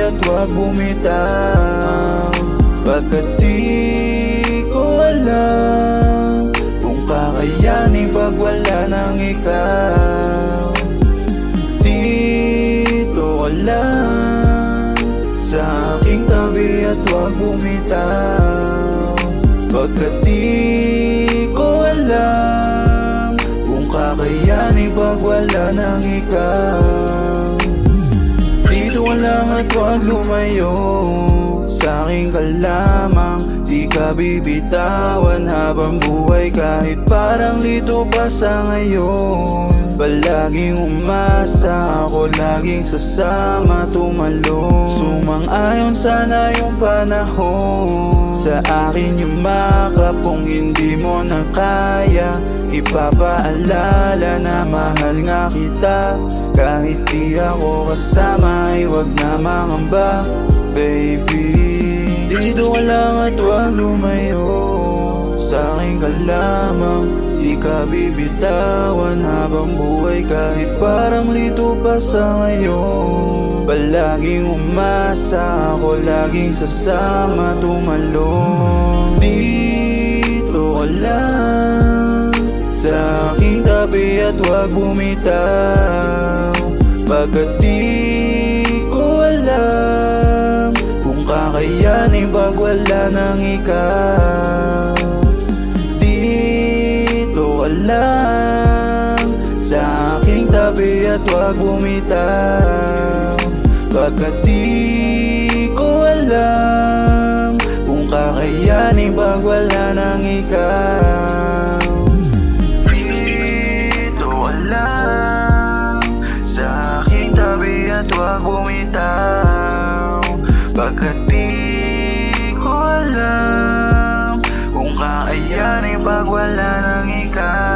at huwag bumitaw, pagkat di ko alam kung kakayanin pag wala nang ikaw. Dito ka lang sa aking tabi at huwag bumitaw, pagkat di ko alam kung kakayanin pag wala nang ikaw. Dito ka lang at huwag lumayo, sa akin ka lamang, di ka bibitawan habang buhay. Kahit parang lito pa sa ngayon, palaging umasa ako, laging sasama tumalong. Sumang-ayon sana yung panahon, sa akin yung makap kung hindi mo na kaya. Ipapaalala na mahal nga kita, kahit di ako kasama ay wag na mangamba, baby. Dito ka lang at huwag lumayo, sa akin ka lamang, di ka bibitawan habang buhay. Kahit parang lito pa sa ngayon, palaging umasa ako, laging sasama tumalong. Dito ka lang sa aking tabi at huwag bumitaw, pagkat di ko alam kung kakayanin pag wala nang ikaw. Dito ka lang sa aking tabi at huwag bumitaw, pagkat di ko alam kung kakayanin pag wala nang ikaw. At huwag bumitaw, pagkat di ko alam kung kakayanin pag wala nang ikaw.